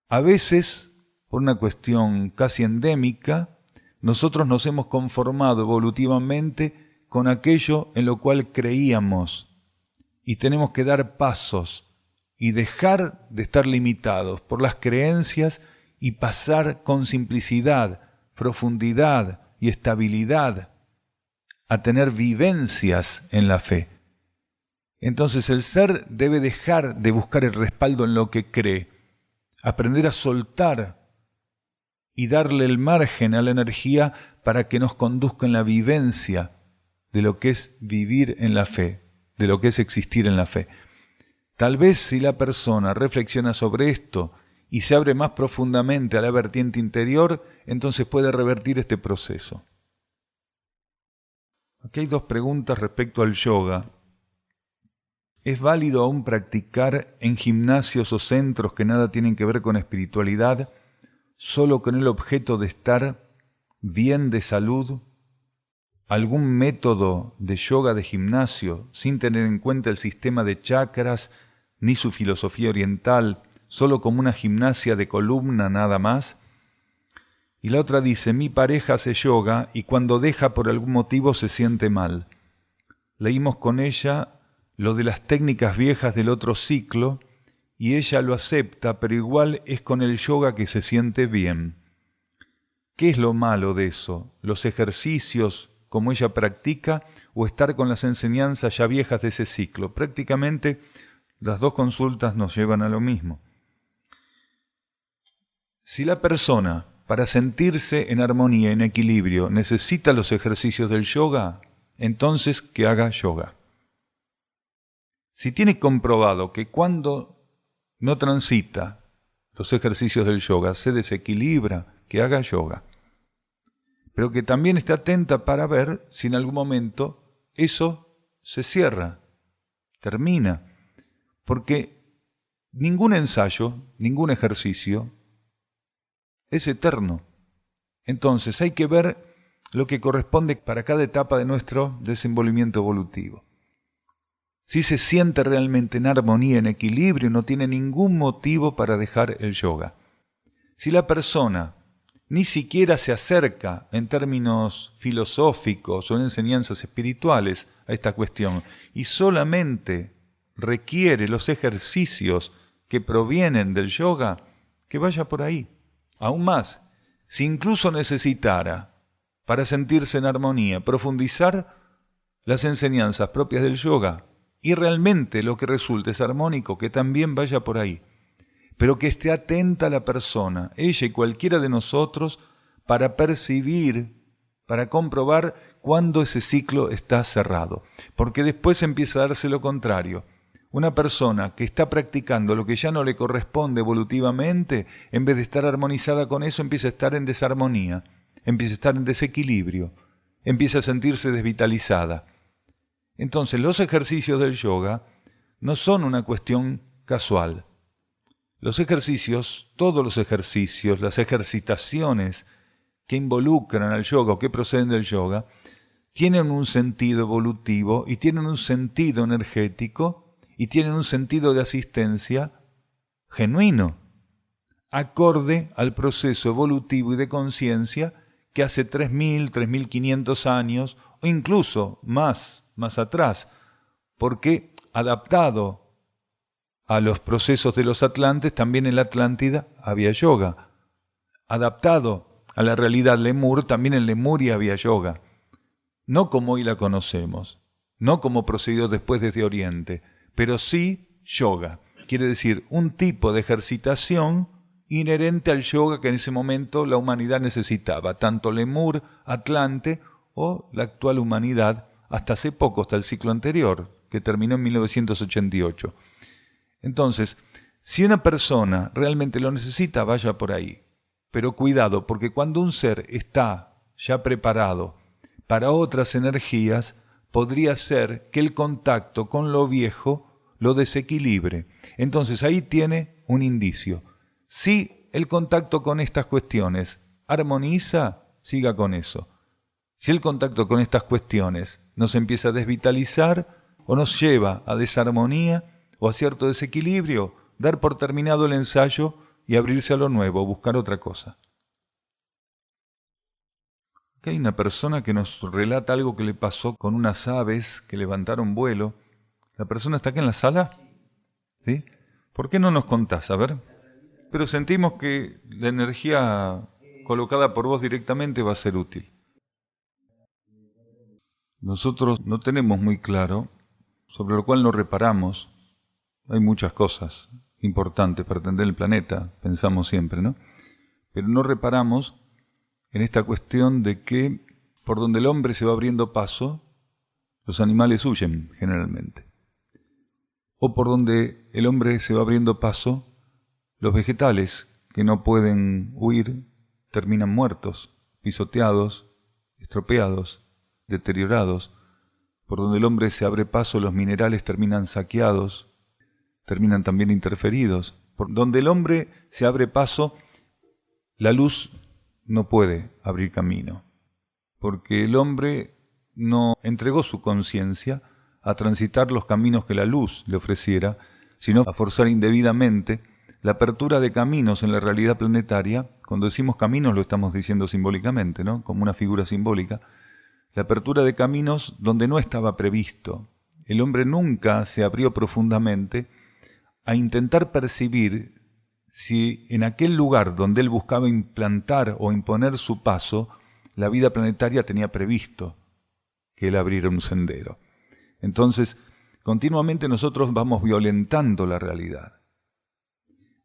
A veces, por una cuestión casi endémica, nosotros nos hemos conformado evolutivamente con aquello en lo cual creíamos y tenemos que dar pasos y dejar de estar limitados por las creencias y pasar con simplicidad, profundidad y estabilidad a tener vivencias en la fe. Entonces el ser debe dejar de buscar el respaldo en lo que cree, aprender a soltar y darle el margen a la energía para que nos conduzca en la vivencia de lo que es vivir en la fe, de lo que es existir en la fe. Tal vez si la persona reflexiona sobre esto y se abre más profundamente a la vertiente interior, entonces puede revertir este proceso. Aquí hay dos preguntas respecto al yoga. ¿Es válido aún practicar en gimnasios o centros que nada tienen que ver con espiritualidad, solo con el objeto de estar bien de salud? ¿Algún método de yoga de gimnasio, sin tener en cuenta el sistema de chakras ni su filosofía oriental, solo como una gimnasia de columna nada más? Y la otra dice, mi pareja hace yoga y cuando deja por algún motivo se siente mal. Leímos con ella lo de las técnicas viejas del otro ciclo y ella lo acepta, pero igual es con el yoga que se siente bien. ¿Qué es lo malo de eso? ¿Los ejercicios como ella practica o estar con las enseñanzas ya viejas de ese ciclo? Prácticamente las dos consultas nos llevan a lo mismo. Si la persona, para sentirse en armonía, en equilibrio, necesita los ejercicios del yoga, entonces que haga yoga. Si tiene comprobado que cuando no transita los ejercicios del yoga se desequilibra, que haga yoga. Pero que también esté atenta para ver si en algún momento eso se cierra, termina. Porque ningún ensayo, ningún ejercicio es eterno. Entonces hay que ver lo que corresponde para cada etapa de nuestro desenvolvimiento evolutivo. Si se siente realmente en armonía, en equilibrio, no tiene ningún motivo para dejar el yoga. Si la persona ni siquiera se acerca en términos filosóficos o en enseñanzas espirituales a esta cuestión y solamente requiere los ejercicios que provienen del yoga, que vaya por ahí. Aún más, si incluso necesitara, para sentirse en armonía, profundizar las enseñanzas propias del yoga, y realmente lo que resulte es armónico, que también vaya por ahí. Pero que esté atenta la persona, ella y cualquiera de nosotros, para percibir, para comprobar cuándo ese ciclo está cerrado. Porque después empieza a darse lo contrario. Una persona que está practicando lo que ya no le corresponde evolutivamente, en vez de estar armonizada con eso, empieza a estar en desarmonía, empieza a estar en desequilibrio, empieza a sentirse desvitalizada. Entonces, los ejercicios del yoga no son una cuestión casual. Los ejercicios, todos los ejercicios, las ejercitaciones que involucran al yoga o que proceden del yoga, tienen un sentido evolutivo y tienen un sentido energético y tienen un sentido de asistencia genuino, acorde al proceso evolutivo y de conciencia que hace 3.000, 3.500 años o incluso más atrás, porque adaptado a los procesos de los atlantes, también en la Atlántida había yoga. Adaptado a la realidad lemur, también en Lemuria había yoga. No como hoy la conocemos, no como procedió después desde Oriente, pero sí yoga. Quiere decir, un tipo de ejercitación inherente al yoga que en ese momento la humanidad necesitaba, tanto Lemur, Atlante o la actual humanidad, hasta hace poco, hasta el ciclo anterior, que terminó en 1988. Entonces, si una persona realmente lo necesita, vaya por ahí. Pero cuidado, porque cuando un ser está ya preparado para otras energías, podría ser que el contacto con lo viejo lo desequilibre. Entonces ahí tiene un indicio. Si el contacto con estas cuestiones armoniza, siga con eso. Si el contacto con estas cuestiones nos empieza a desvitalizar o nos lleva a desarmonía o a cierto desequilibrio, dar por terminado el ensayo y abrirse a lo nuevo, buscar otra cosa. Aquí hay una persona que nos relata algo que le pasó con unas aves que levantaron vuelo. ¿La persona está aquí en la sala? ¿Sí? ¿Por qué no nos contás? A ver. Pero sentimos que la energía colocada por vos directamente va a ser útil. Nosotros no tenemos muy claro, sobre lo cual no reparamos. Hay muchas cosas importantes para atender el planeta, pensamos siempre, ¿no? Pero no reparamos en esta cuestión de que por donde el hombre se va abriendo paso, los animales huyen generalmente. O por donde el hombre se va abriendo paso, los vegetales que no pueden huir terminan muertos, pisoteados, estropeados, deteriorados. Por donde el hombre se abre paso, los minerales terminan saqueados, terminan también interferidos. Por donde el hombre se abre paso, la luz no puede abrir camino, porque el hombre no entregó su conciencia a transitar los caminos que la luz le ofreciera, sino a forzar indebidamente la apertura de caminos en la realidad planetaria. Cuando decimos caminos lo estamos diciendo simbólicamente, ¿no? Como una figura simbólica. La apertura de caminos donde no estaba previsto. El hombre nunca se abrió profundamente a intentar percibir si en aquel lugar donde él buscaba implantar o imponer su paso, la vida planetaria tenía previsto que él abriera un sendero. Entonces, continuamente nosotros vamos violentando la realidad.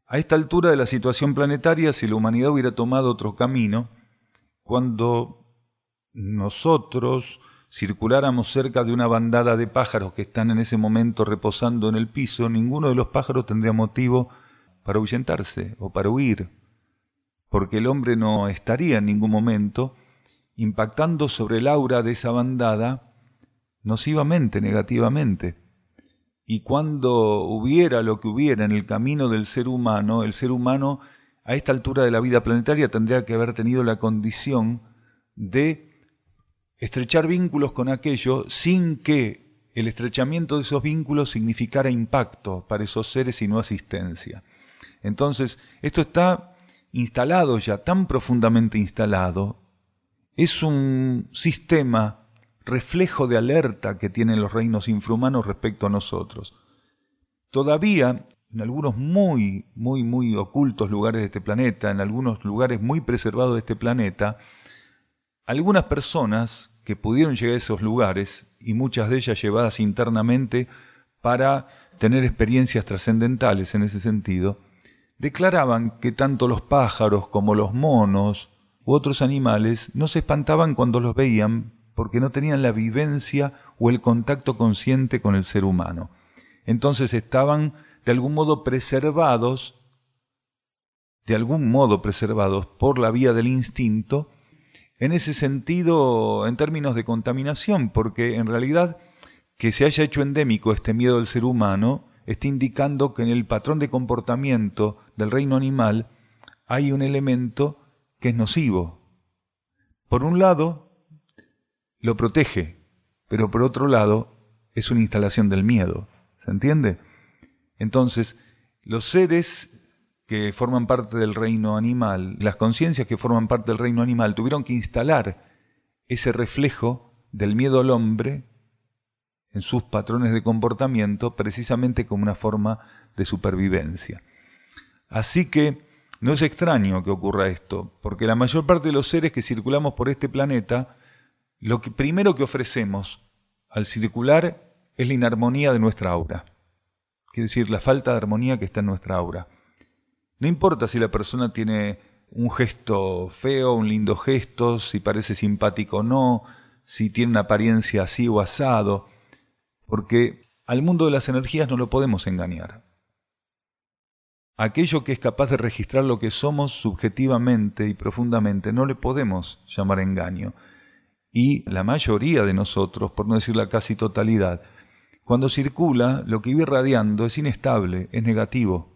A esta altura de la situación planetaria, si la humanidad hubiera tomado otro camino, cuando nosotros circuláramos cerca de una bandada de pájaros que están en ese momento reposando en el piso, ninguno de los pájaros tendría motivo para ahuyentarse o para huir, porque el hombre no estaría en ningún momento impactando sobre el aura de esa bandada nocivamente, negativamente. Y cuando hubiera lo que hubiera en el camino del ser humano, el ser humano a esta altura de la vida planetaria tendría que haber tenido la condición de estrechar vínculos con aquello sin que el estrechamiento de esos vínculos significara impacto para esos seres y no asistencia. Entonces, esto está instalado ya, tan profundamente instalado, es un sistema reflejo de alerta que tienen los reinos infrahumanos respecto a nosotros. Todavía, en algunos muy ocultos lugares de este planeta, en algunos lugares muy preservados de este planeta, algunas personas que pudieron llegar a esos lugares, y muchas de ellas llevadas internamente para tener experiencias trascendentales en ese sentido, declaraban que tanto los pájaros como los monos u otros animales no se espantaban cuando los veían porque no tenían la vivencia o el contacto consciente con el ser humano. Entonces estaban de algún modo preservados por la vía del instinto, en ese sentido, en términos de contaminación, porque en realidad que se haya hecho endémico este miedo del ser humano está indicando que en el patrón de comportamiento del reino animal hay un elemento que es nocivo. Por un lado, lo protege, pero por otro lado, es una instalación del miedo. ¿Se entiende? Entonces, los seres que forman parte del reino animal, las conciencias que forman parte del reino animal, tuvieron que instalar ese reflejo del miedo al hombre en sus patrones de comportamiento, precisamente como una forma de supervivencia. Así que no es extraño que ocurra esto, porque la mayor parte de los seres que circulamos por este planeta, lo primero que ofrecemos al circular es la inarmonía de nuestra aura. Quiere decir, la falta de armonía que está en nuestra aura. No importa si la persona tiene un gesto feo, un lindo gesto, si parece simpático o no, si tiene una apariencia así o asado, porque al mundo de las energías no lo podemos engañar. Aquello que es capaz de registrar lo que somos subjetivamente y profundamente no le podemos llamar engaño. Y la mayoría de nosotros, por no decir la casi totalidad, cuando circula, lo que vive irradiando es inestable, es negativo.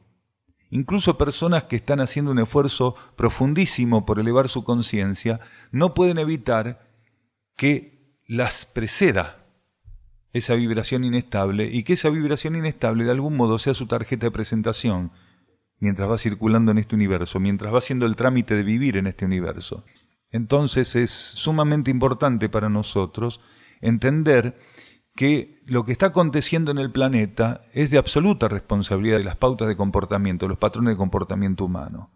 Incluso personas que están haciendo un esfuerzo profundísimo por elevar su conciencia, no pueden evitar que las preceda esa vibración inestable y que esa vibración inestable de algún modo sea su tarjeta de presentación mientras va circulando en este universo, mientras va haciendo el trámite de vivir en este universo. Entonces es sumamente importante para nosotros entender que lo que está aconteciendo en el planeta es de absoluta responsabilidad de las pautas de comportamiento, los patrones de comportamiento humano,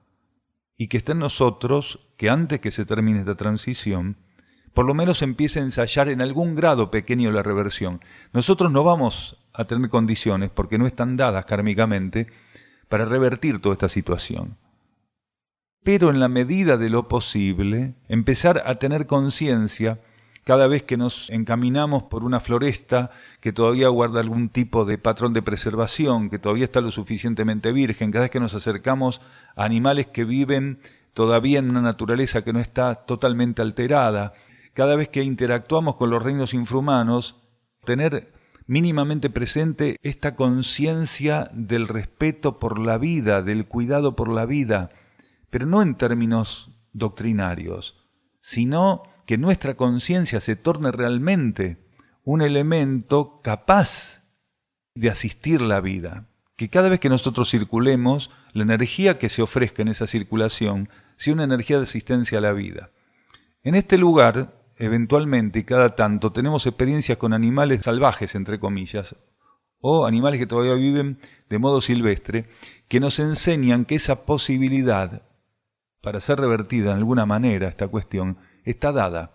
y que está en nosotros que antes que se termine esta transición, por lo menos empiece a ensayar en algún grado pequeño la reversión. Nosotros no vamos a tener condiciones, porque no están dadas kármicamente, para revertir toda esta situación. Pero en la medida de lo posible, empezar a tener conciencia cada vez que nos encaminamos por una floresta que todavía guarda algún tipo de patrón de preservación, que todavía está lo suficientemente virgen, cada vez que nos acercamos a animales que viven todavía en una naturaleza que no está totalmente alterada, cada vez que interactuamos con los reinos infrahumanos, tener mínimamente presente esta conciencia del respeto por la vida, del cuidado por la vida, pero no en términos doctrinarios, sino que nuestra conciencia se torne realmente un elemento capaz de asistir la vida, que cada vez que nosotros circulemos, la energía que se ofrezca en esa circulación sea una energía de asistencia a la vida. En este lugar, eventualmente y cada tanto, tenemos experiencias con animales salvajes, entre comillas, o animales que todavía viven de modo silvestre, que nos enseñan que esa posibilidad, para ser revertida en alguna manera esta cuestión, está dada.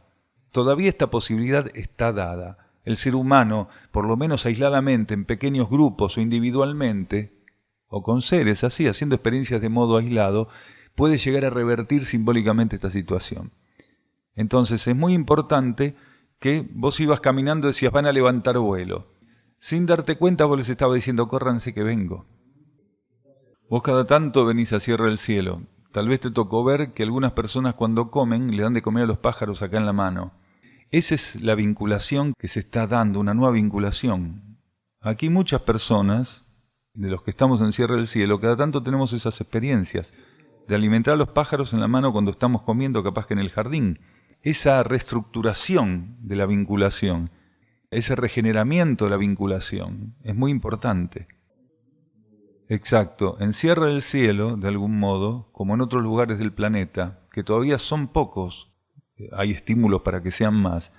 Todavía esta posibilidad está dada. El ser humano, por lo menos aisladamente, en pequeños grupos o individualmente, o con seres así, haciendo experiencias de modo aislado, puede llegar a revertir simbólicamente esta situación. Entonces es muy importante que vos ibas caminando y decías, van a levantar vuelo. Sin darte cuenta vos les estabas diciendo, córranse que vengo. Vos cada tanto venís a Sierra del Cielo. Tal vez te tocó ver que algunas personas cuando comen le dan de comer a los pájaros acá en la mano. Esa es la vinculación que se está dando, una nueva vinculación. Aquí muchas personas, de los que estamos en Sierra del Cielo, cada tanto tenemos esas experiencias de alimentar a los pájaros en la mano cuando estamos comiendo, capaz que en el jardín. Esa reestructuración de la vinculación, ese regeneramiento de la vinculación, es muy importante. Exacto, en Sierra del Cielo, de algún modo, como en otros lugares del planeta, que todavía son pocos, hay estímulos para que sean más,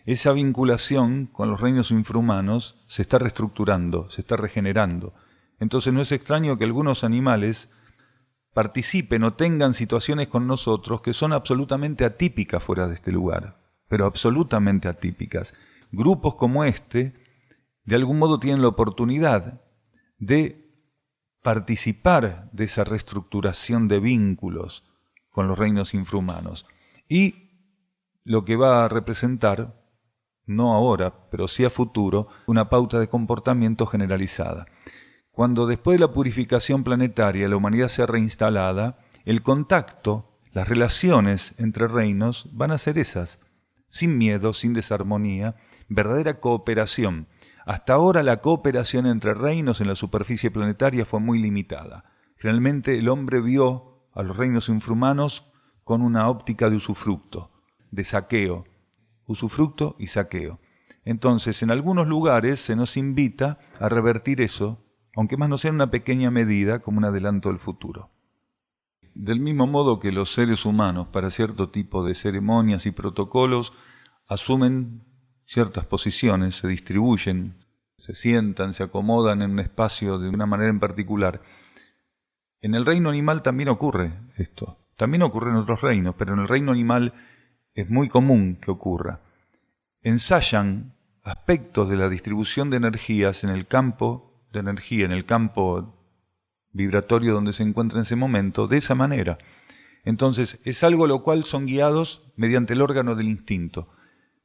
esa vinculación con los reinos infrahumanos se está reestructurando, se está regenerando. Entonces no es extraño que algunos animales participen o tengan situaciones con nosotros que son absolutamente atípicas fuera de este lugar, pero absolutamente atípicas. Grupos como este de algún modo tienen la oportunidad de participar de esa reestructuración de vínculos con los reinos infrahumanos. Y lo que va a representar, no ahora, pero sí a futuro, una pauta de comportamiento generalizada. Cuando después de la purificación planetaria la humanidad sea reinstalada, el contacto, las relaciones entre reinos van a ser esas, sin miedo, sin desarmonía, verdadera cooperación. Hasta ahora la cooperación entre reinos en la superficie planetaria fue muy limitada. Generalmente el hombre vio a los reinos infrahumanos con una óptica de usufructo, de saqueo, usufructo y saqueo. Entonces, en algunos lugares se nos invita a revertir eso, aunque más no sea en una pequeña medida, como un adelanto del futuro. Del mismo modo que los seres humanos, para cierto tipo de ceremonias y protocolos, asumen ciertas posiciones, se distribuyen, se sientan, se acomodan en un espacio de una manera en particular. En el reino animal también ocurre esto. También ocurre en otros reinos, pero en el reino animal es muy común que ocurra. Ensayan aspectos de la distribución de energías en el campo de energía, en el campo vibratorio donde se encuentra en ese momento, de esa manera. Entonces, es algo a lo cual son guiados mediante el órgano del instinto.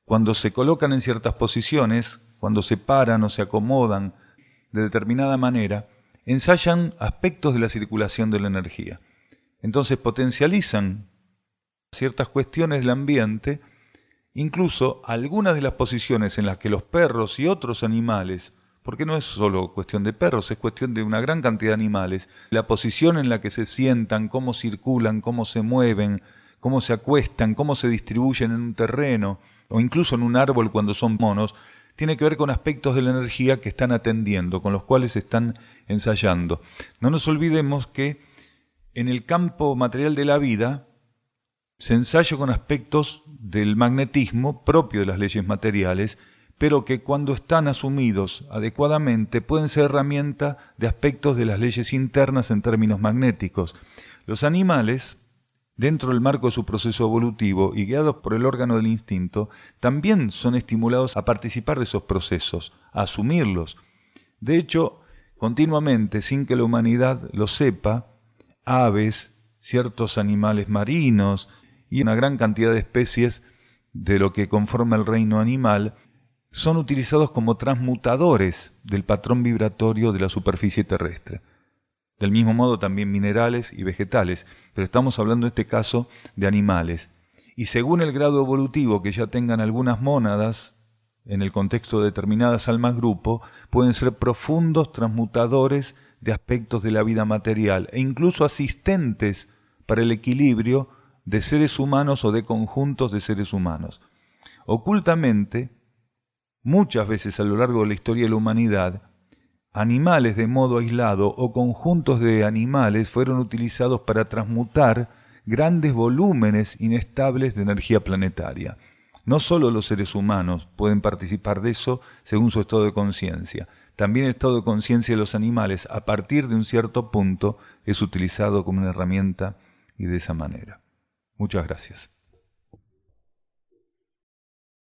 Cuando se colocan en ciertas posiciones, cuando se paran o se acomodan de determinada manera, ensayan aspectos de la circulación de la energía. Entonces potencializan ciertas cuestiones del ambiente, incluso algunas de las posiciones en las que los perros y otros animales, porque no es solo cuestión de perros, es cuestión de una gran cantidad de animales, la posición en la que se sientan, cómo circulan, cómo se mueven, cómo se acuestan, cómo se distribuyen en un terreno, o incluso en un árbol cuando son monos, tiene que ver con aspectos de la energía que están atendiendo, con los cuales están ensayando. No nos olvidemos que en el campo material de la vida se ensaya con aspectos del magnetismo propio de las leyes materiales, pero que cuando están asumidos adecuadamente pueden ser herramienta de aspectos de las leyes internas en términos magnéticos. Los animales, dentro del marco de su proceso evolutivo y guiados por el órgano del instinto, también son estimulados a participar de esos procesos, a asumirlos. De hecho, continuamente, sin que la humanidad lo sepa, aves, ciertos animales marinos y una gran cantidad de especies de lo que conforma el reino animal son utilizados como transmutadores del patrón vibratorio de la superficie terrestre. Del mismo modo también minerales y vegetales, pero estamos hablando en este caso de animales. Y según el grado evolutivo que ya tengan algunas mónadas, en el contexto de determinadas almas grupo, pueden ser profundos transmutadores de aspectos de la vida material e incluso asistentes para el equilibrio de seres humanos o de conjuntos de seres humanos. Ocultamente, muchas veces a lo largo de la historia de la humanidad, animales de modo aislado o conjuntos de animales fueron utilizados para transmutar grandes volúmenes inestables de energía planetaria. No solo los seres humanos pueden participar de eso según su estado de conciencia, también el estado de conciencia de los animales a partir de un cierto punto es utilizado como una herramienta y de esa manera. Muchas gracias.